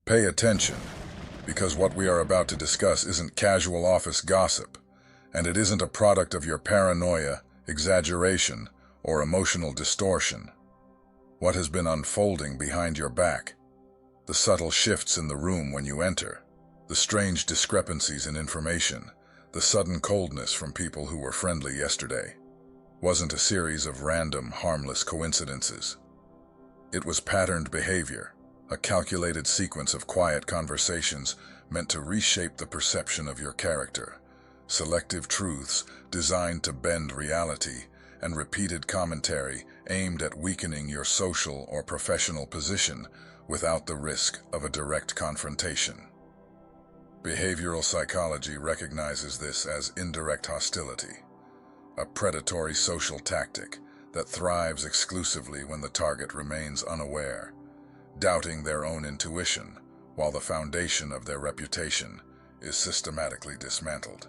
Pay attention, because what we are about to discuss isn't casual office gossip, and it isn't a product of your paranoia, exaggeration, or emotional distortion. What has been unfolding behind your back, the subtle shifts in the room when you enter, the strange discrepancies in information, the sudden coldness from people who were friendly yesterday, wasn't a series of random, harmless coincidences. It was patterned behavior, a calculated sequence of quiet conversations meant to reshape the perception of your character, selective truths designed to bend reality, and repeated commentary aimed at weakening your social or professional position without the risk of a direct confrontation. Behavioral psychology recognizes this as indirect hostility, a predatory social tactic that thrives exclusively when the target remains unaware, doubting their own intuition while the foundation of their reputation is systematically dismantled.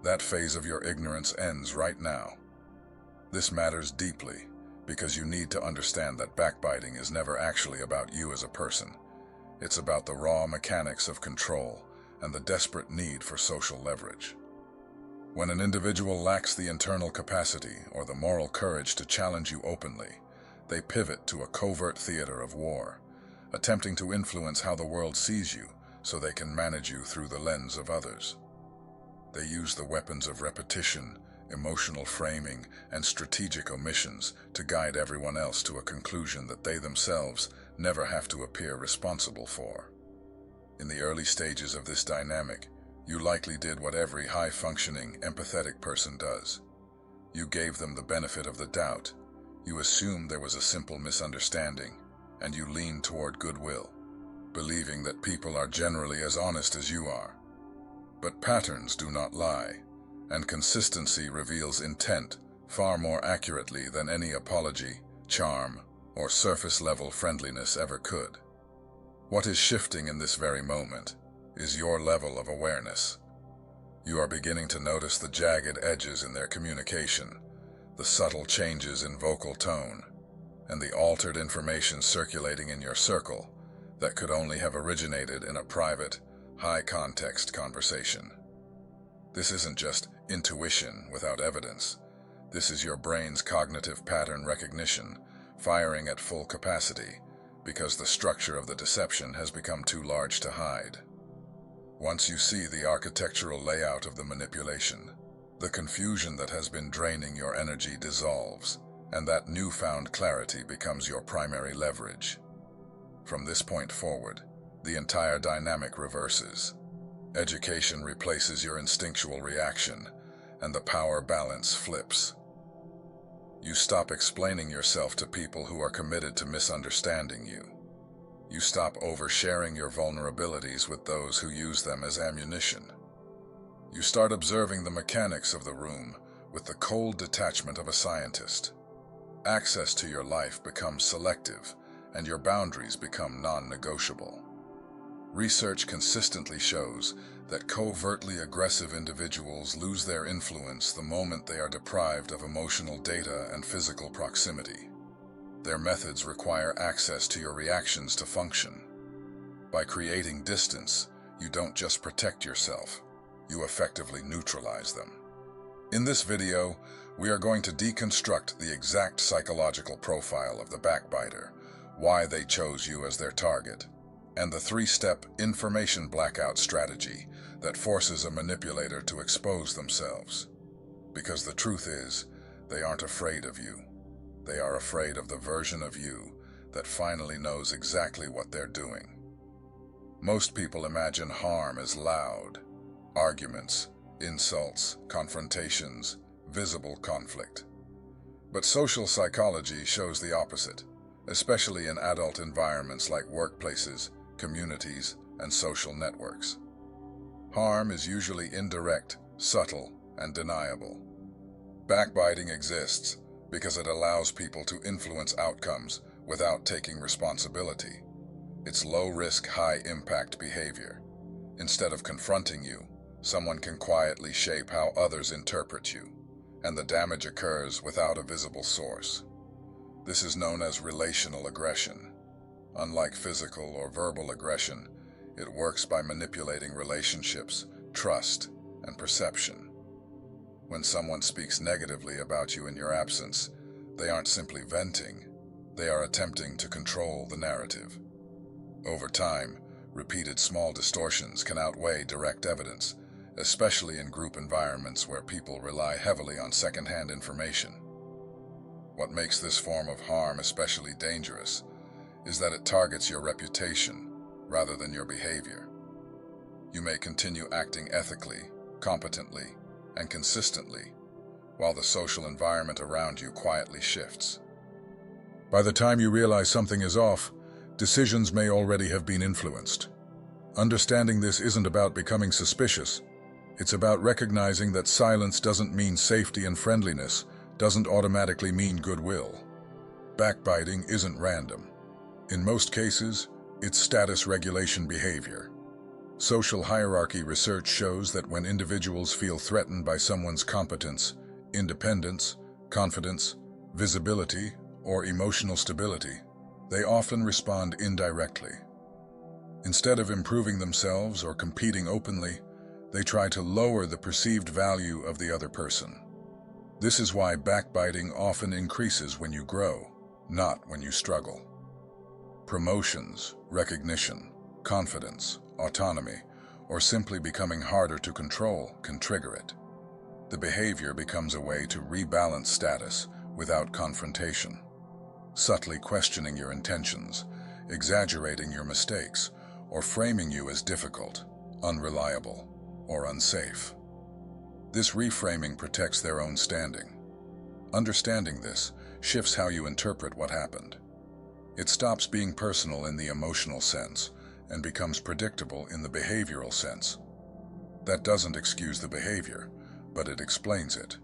That phase of your ignorance ends right now. This matters deeply because you need to understand that backbiting is never actually about you as a person. It's about the raw mechanics of control and the desperate need for social leverage. When an individual lacks the internal capacity or the moral courage to challenge you openly, they pivot to a covert theater of war, attempting to influence how the world sees you so they can manage you through the lens of others. They use the weapons of repetition, emotional framing, and strategic omissions to guide everyone else to a conclusion that they themselves never have to appear responsible for. In the early stages of this dynamic, you likely did what every high-functioning, empathetic person does. You gave them the benefit of the doubt. You assumed there was a simple misunderstanding, and you leaned toward goodwill, believing that people are generally as honest as you are. But patterns do not lie, and consistency reveals intent far more accurately than any apology, charm, or surface-level friendliness ever could. What is shifting in this very moment is your level of awareness. You are beginning to notice the jagged edges in their communication, the subtle changes in vocal tone, and the altered information circulating in your circle that could only have originated in a private, high-context conversation. This isn't just intuition without evidence. This is your brain's cognitive pattern recognition firing at full capacity because the structure of the deception has become too large to hide. Once you see the architectural layout of the manipulation, the confusion that has been draining your energy dissolves, and that newfound clarity becomes your primary leverage. From this point forward, the entire dynamic reverses. Education replaces your instinctual reaction, and the power balance flips. You stop explaining yourself to people who are committed to misunderstanding you. You stop oversharing your vulnerabilities with those who use them as ammunition. You start observing the mechanics of the room with the cold detachment of a scientist. Access to your life becomes selective, and your boundaries become non-negotiable. Research consistently shows that covertly aggressive individuals lose their influence the moment they are deprived of emotional data and physical proximity. Their methods require access to your reactions to function. By creating distance, you don't just protect yourself, you effectively neutralize them. In this video, we are going to deconstruct the exact psychological profile of the backbiter, why they chose you as their target, and the three-step information blackout strategy that forces a manipulator to expose themselves. Because the truth is, they aren't afraid of you. They are afraid of the version of you that finally knows exactly what they're doing. Most people imagine harm as loud, arguments, insults, confrontations, visible conflict. But social psychology shows the opposite, especially in adult environments like workplaces, communities, and social networks. Harm is usually indirect, subtle, and deniable. Backbiting exists because it allows people to influence outcomes without taking responsibility. It's low-risk, high-impact behavior. Instead of confronting you, someone can quietly shape how others interpret you, and the damage occurs without a visible source. This is known as relational aggression. Unlike physical or verbal aggression, it works by manipulating relationships, trust, and perception. When someone speaks negatively about you in your absence, they aren't simply venting, they are attempting to control the narrative. Over time, repeated small distortions can outweigh direct evidence, especially in group environments where people rely heavily on secondhand information. What makes this form of harm especially dangerous is that it targets your reputation rather than your behavior. You may continue acting ethically, competently, and consistently, while the social environment around you quietly shifts. By the time you realize something is off, decisions may already have been influenced. Understanding this isn't about becoming suspicious. It's about recognizing that silence doesn't mean safety, and friendliness doesn't automatically mean goodwill. Backbiting isn't random. In most cases, it's status regulation behavior. Social hierarchy research shows that when individuals feel threatened by someone's competence, independence, confidence, visibility, or emotional stability, they often respond indirectly. Instead of improving themselves or competing openly, they try to lower the perceived value of the other person. This is why backbiting often increases when you grow, not when you struggle. Promotions, recognition, confidence, autonomy, or simply becoming harder to control can trigger it. The behavior becomes a way to rebalance status without confrontation, subtly questioning your intentions, exaggerating your mistakes, or framing you as difficult, unreliable, or unsafe. This reframing protects their own standing. Understanding this shifts how you interpret what happened. It stops being personal in the emotional sense and becomes predictable in the behavioral sense. That doesn't excuse the behavior, but it explains it.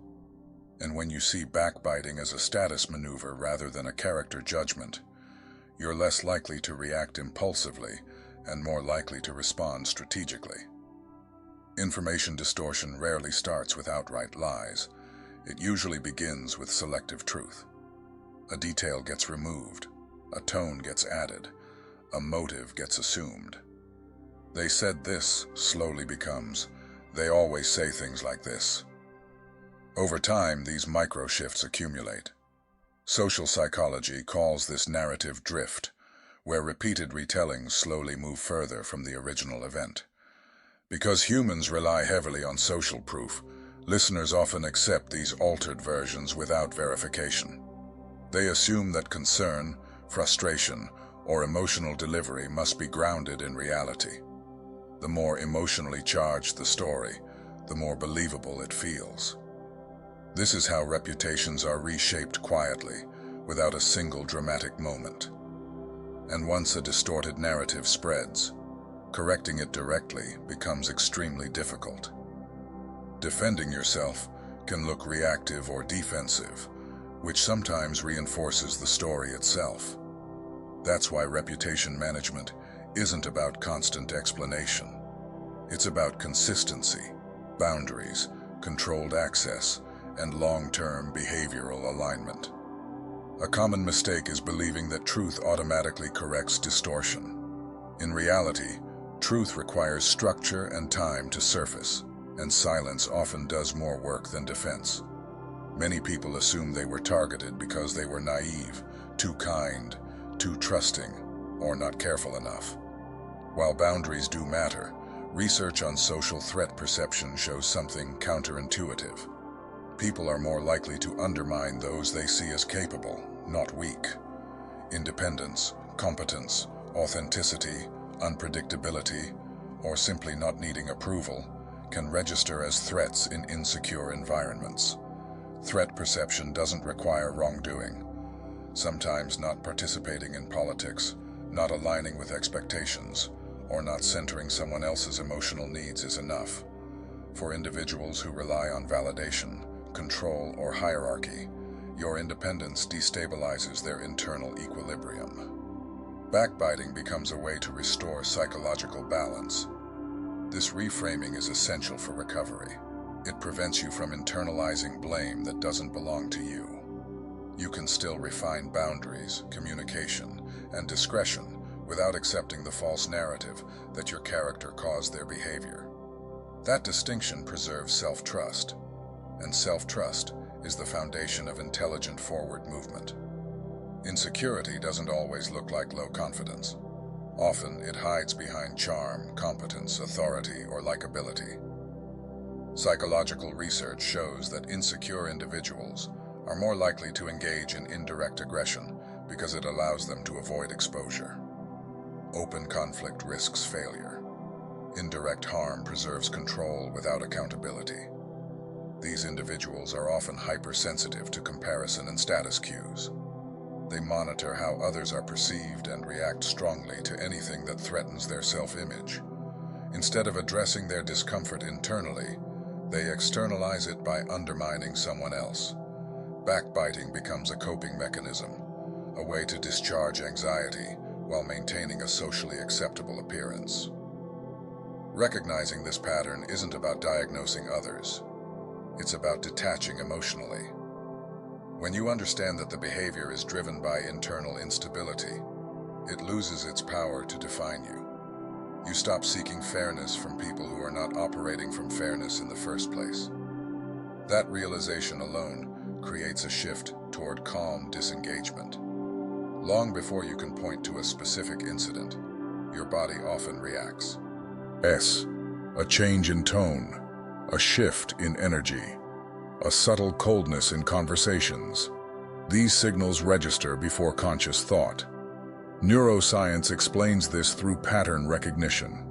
And when you see backbiting as a status maneuver rather than a character judgment, you're less likely to react impulsively and more likely to respond strategically. Information distortion rarely starts with outright lies. It usually begins with selective truth. A detail gets removed, a tone gets added, a motive gets assumed. "They said this" slowly becomes, "they always say things like this." Over time, these micro-shifts accumulate. Social psychology calls this narrative drift, where repeated retellings slowly move further from the original event. Because humans rely heavily on social proof, listeners often accept these altered versions without verification. They assume that concern, frustration, or emotional delivery must be grounded in reality. The more emotionally charged the story, the more believable it feels. This is how reputations are reshaped quietly, without a single dramatic moment. And once a distorted narrative spreads, correcting it directly becomes extremely difficult. Defending yourself can look reactive or defensive, which sometimes reinforces the story itself. That's why reputation management isn't about constant explanation. It's about consistency, boundaries, controlled access, and long-term behavioral alignment. A common mistake is believing that truth automatically corrects distortion. In reality, truth requires structure and time to surface, and silence often does more work than defense. Many people assume they were targeted because they were naive, too kind, too trusting, or not careful enough. While boundaries do matter, research on social threat perception shows something counterintuitive. People are more likely to undermine those they see as capable, not weak. Independence, competence, authenticity, unpredictability, or simply not needing approval can register as threats in insecure environments. Threat perception doesn't require wrongdoing. Sometimes not participating in politics, not aligning with expectations, or not centering someone else's emotional needs is enough. For individuals who rely on validation, control, or hierarchy, your independence destabilizes their internal equilibrium. Backbiting becomes a way to restore psychological balance. This reframing is essential for recovery. It prevents you from internalizing blame that doesn't belong to you. You can still refine boundaries, communication, and discretion without accepting the false narrative that your character caused their behavior. That distinction preserves self-trust, and self-trust is the foundation of intelligent forward movement. Insecurity doesn't always look like low confidence. Often, it hides behind charm, competence, authority, or likability. Psychological research shows that insecure individuals are more likely to engage in indirect aggression because it allows them to avoid exposure. Open conflict risks failure. Indirect harm preserves control without accountability. These individuals are often hypersensitive to comparison and status cues. They monitor how others are perceived and react strongly to anything that threatens their self-image. Instead of addressing their discomfort internally, they externalize it by undermining someone else. Backbiting becomes a coping mechanism, a way to discharge anxiety while maintaining a socially acceptable appearance. Recognizing this pattern isn't about diagnosing others. It's about detaching emotionally. When you understand that the behavior is driven by internal instability, it loses its power to define you. You stop seeking fairness from people who are not operating from fairness in the first place. That realization alone creates a shift toward calm disengagement. Long before you can point to a specific incident, your body often reacts. A change in tone, a shift in energy, a subtle coldness in conversations. These signals register before conscious thought. Neuroscience explains this through pattern recognition.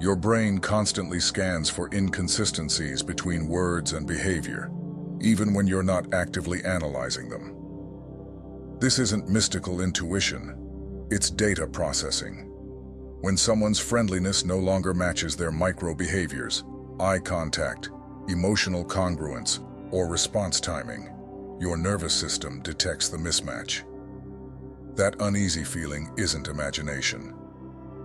Your brain constantly scans for inconsistencies between words and behavior, even when you're not actively analyzing them. This isn't mystical intuition, it's data processing. When someone's friendliness no longer matches their micro-behaviors, eye contact, emotional congruence, or response timing, your nervous system detects the mismatch. That uneasy feeling isn't imagination.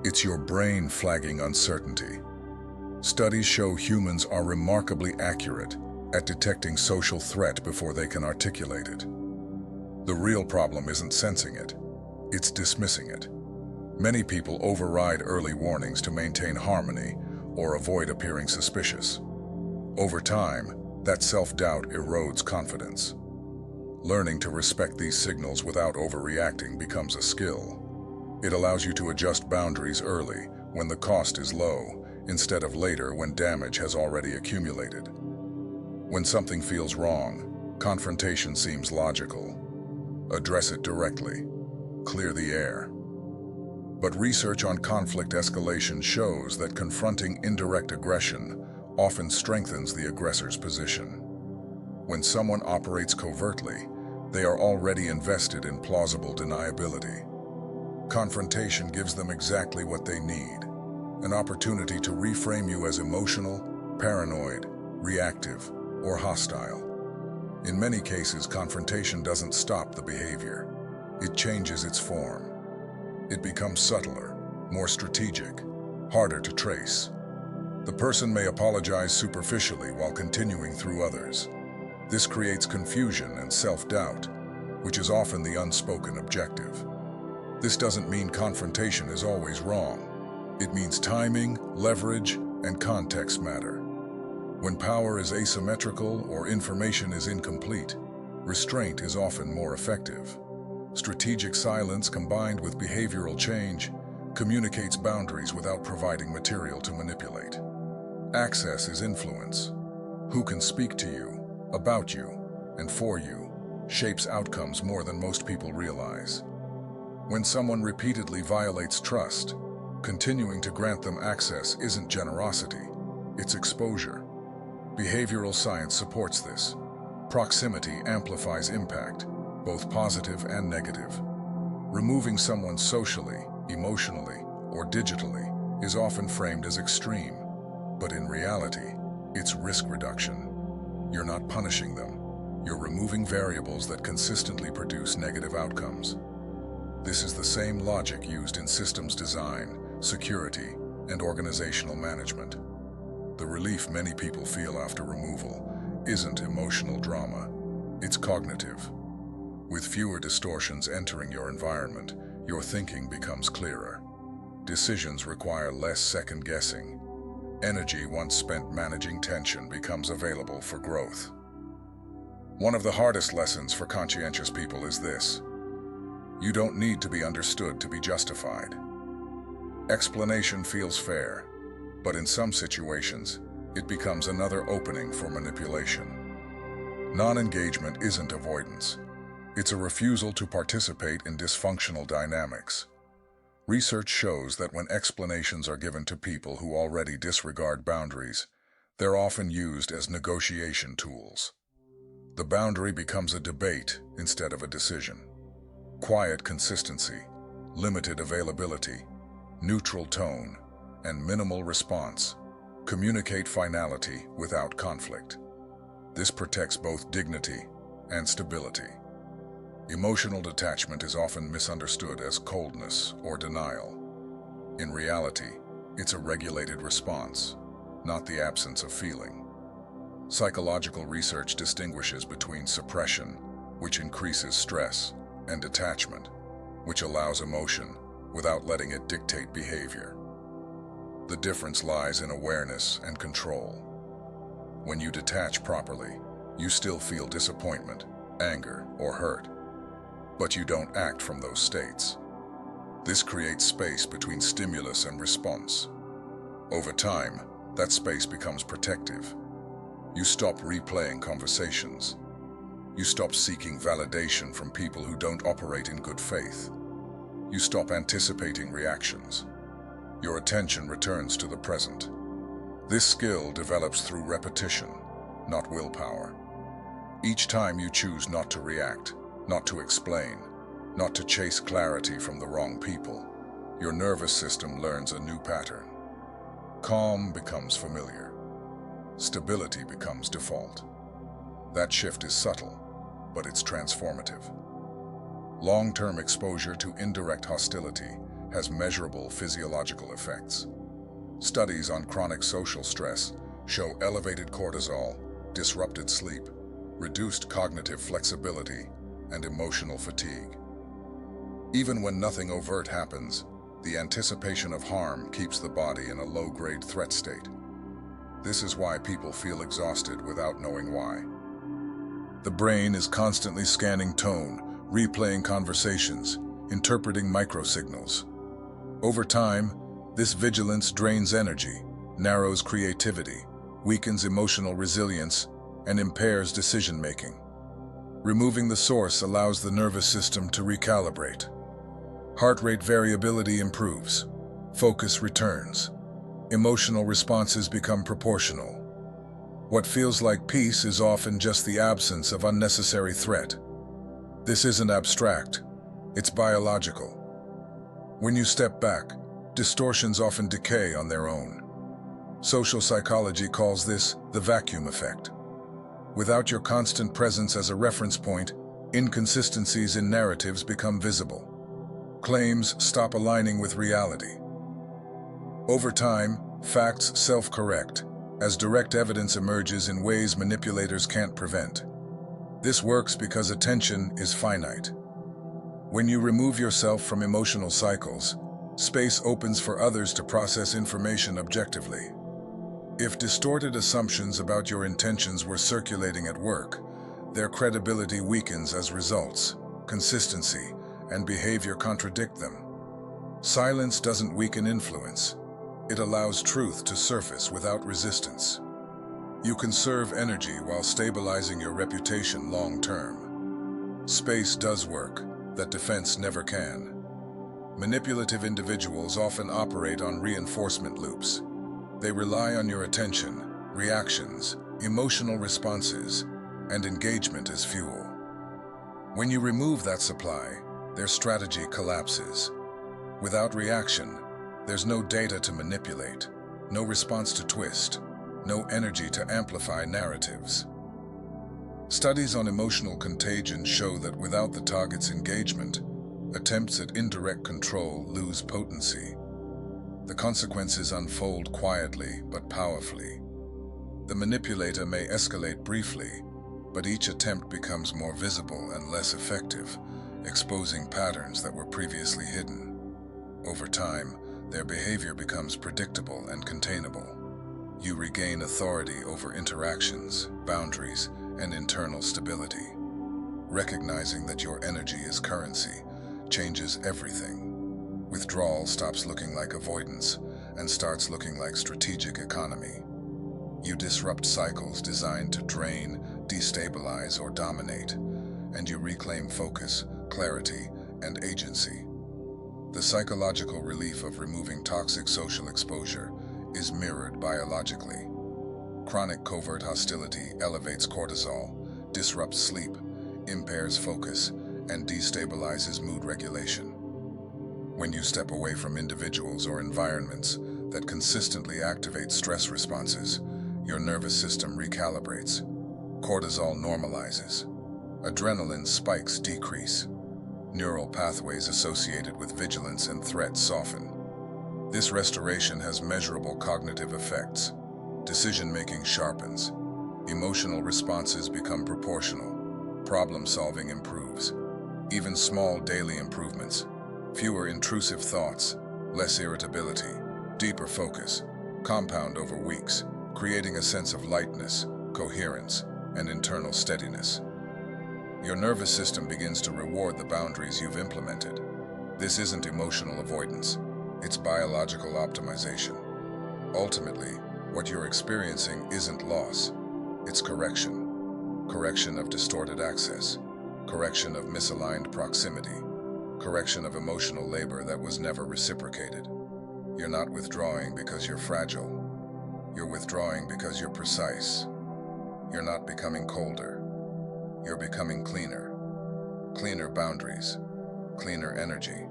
It's your brain flagging uncertainty. Studies show humans are remarkably accurate at detecting social threat before they can articulate it. The real problem isn't sensing it, it's dismissing it. Many people override early warnings to maintain harmony or avoid appearing suspicious. Over time, that self-doubt erodes confidence. Learning to respect these signals without overreacting becomes a skill. It allows you to adjust boundaries early, when the cost is low, instead of later when damage has already accumulated. When something feels wrong, confrontation seems logical. Address it directly. Clear the air. But research on conflict escalation shows that confronting indirect aggression often strengthens the aggressor's position. When someone operates covertly, they are already invested in plausible deniability. Confrontation gives them exactly what they need, an opportunity to reframe you as emotional, paranoid, reactive, or hostile. In many cases, confrontation doesn't stop the behavior. It changes its form. It becomes subtler, more strategic, harder to trace. The person may apologize superficially while continuing through others. This creates confusion and self-doubt, which is often the unspoken objective. This doesn't mean confrontation is always wrong. It means timing, leverage, and context matter. When power is asymmetrical or information is incomplete, restraint is often more effective. Strategic silence combined with behavioral change communicates boundaries without providing material to manipulate. Access is influence. Who can speak to you, about you, and for you, shapes outcomes more than most people realize. When someone repeatedly violates trust, continuing to grant them access isn't generosity, it's exposure. Behavioral science supports this. Proximity amplifies impact, both positive and negative. Removing someone socially, emotionally, or digitally is often framed as extreme, but in reality, it's risk reduction. You're not punishing them. You're removing variables that consistently produce negative outcomes. This is the same logic used in systems design, security, and organizational management. The relief many people feel after removal isn't emotional drama, it's cognitive. With fewer distortions entering your environment, your thinking becomes clearer. decisions require less second-guessing. Energy once spent managing tension becomes available for growth. One of the hardest lessons for conscientious people is this: you don't need to be understood to be justified. Explanation feels fair, but in some situations, it becomes another opening for manipulation. Non-engagement isn't avoidance. It's a refusal to participate in dysfunctional dynamics. Research shows that when explanations are given to people who already disregard boundaries, they're often used as negotiation tools. The boundary becomes a debate instead of a decision. Quiet consistency, limited availability, neutral tone, and minimal response communicate finality without conflict. This protects both dignity and stability. Emotional detachment is often misunderstood as coldness or denial. In reality, it's a regulated response, not the absence of feeling. Psychological research distinguishes between suppression, which increases stress, and detachment, which allows emotion without letting it dictate behavior. The difference lies in awareness and control. When you detach properly, you still feel disappointment, anger, or hurt, but you don't act from those states. This creates space between stimulus and response. Over time, that space becomes protective. You stop replaying conversations. You stop seeking validation from people who don't operate in good faith. You stop anticipating reactions. Your attention returns to the present. This skill develops through repetition, not willpower. Each time you choose not to react, not to explain, not to chase clarity from the wrong people, your nervous system learns a new pattern. Calm becomes familiar. Stability becomes default. That shift is subtle, but it's transformative. Long-term exposure to indirect hostility has measurable physiological effects. Studies on chronic social stress show elevated cortisol, disrupted sleep, reduced cognitive flexibility, and emotional fatigue. Even when nothing overt happens, the anticipation of harm keeps the body in a low-grade threat state. This is why people feel exhausted without knowing why. The brain is constantly scanning tone, replaying conversations, interpreting microsignals. Over time, this vigilance drains energy, narrows creativity, weakens emotional resilience, and impairs decision-making. Removing the source allows the nervous system to recalibrate. Heart rate variability improves. Focus returns. Emotional responses become proportional. What feels like peace is often just the absence of unnecessary threat. This isn't abstract, it's biological. When you step back, distortions often decay on their own. Social psychology calls this the vacuum effect. Without your constant presence as a reference point, inconsistencies in narratives become visible. Claims stop aligning with reality. Over time, facts self-correct, as direct evidence emerges in ways manipulators can't prevent. This works because attention is finite. When you remove yourself from emotional cycles, space opens for others to process information objectively. If distorted assumptions about your intentions were circulating at work, their credibility weakens as results. Consistency and behavior contradict them. Silence doesn't weaken influence. It allows truth to surface without resistance. You conserve energy while stabilizing your reputation long-term. Space does work that defense never can. Manipulative individuals often operate on reinforcement loops. They rely on your attention, reactions, emotional responses, and engagement as fuel. When you remove that supply, their strategy collapses. Without reaction, there's no data to manipulate, no response to twist, no energy to amplify narratives. Studies on emotional contagion show that without the target's engagement, attempts at indirect control lose potency. The consequences unfold quietly but powerfully. The manipulator may escalate briefly, but each attempt becomes more visible and less effective, exposing patterns that were previously hidden. Over time, Their behavior becomes predictable and containable. You regain authority over interactions, boundaries, and internal stability. Recognizing that your energy is currency changes everything. Withdrawal stops looking like avoidance and starts looking like strategic economy. You disrupt cycles designed to drain, destabilize, or dominate, and you reclaim focus, clarity, and agency. The psychological relief of removing toxic social exposure is mirrored biologically. Chronic covert hostility elevates cortisol, disrupts sleep, impairs focus, and destabilizes mood regulation. When you step away from individuals or environments that consistently activate stress responses, your nervous system recalibrates. Cortisol normalizes. Adrenaline spikes decrease. Neural pathways associated with vigilance and threat soften. This restoration has measurable cognitive effects. Decision-making sharpens. Emotional responses become proportional. Problem-solving improves. Even small daily improvements, fewer intrusive thoughts, less irritability, deeper focus, compound over weeks, creating a sense of lightness, coherence, and internal steadiness. Your nervous system begins to reward the boundaries you've implemented. This isn't emotional avoidance, it's biological optimization. Ultimately, what you're experiencing isn't loss, it's correction. Correction of distorted access, correction of misaligned proximity, correction of emotional labor that was never reciprocated. You're not withdrawing because you're fragile. You're withdrawing because you're precise. You're not becoming colder. You're becoming cleaner. Cleaner boundaries, cleaner energy,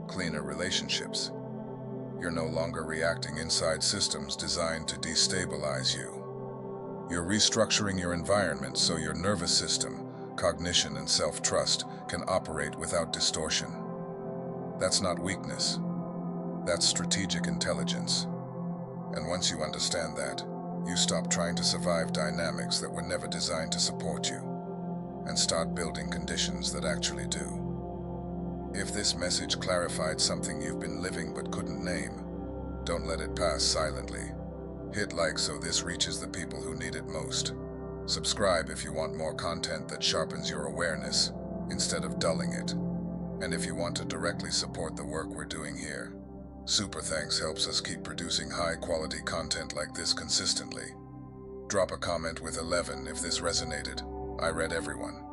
cleaner relationships. You're no longer reacting inside systems designed to destabilize you. You're restructuring your environment so your nervous system, cognition, and self-trust can operate without distortion. That's not weakness. That's strategic intelligence. And once you understand that, you stop trying to survive dynamics that were never designed to support you, and start building conditions that actually do. If this message clarified something you've been living but couldn't name, don't let it pass silently. Hit like so this reaches the people who need it most. Subscribe if you want more content that sharpens your awareness instead of dulling it. And if you want to directly support the work we're doing here, super thanks helps us keep producing high-quality content like this consistently. Drop a comment with 11 if this resonated. I read everyone.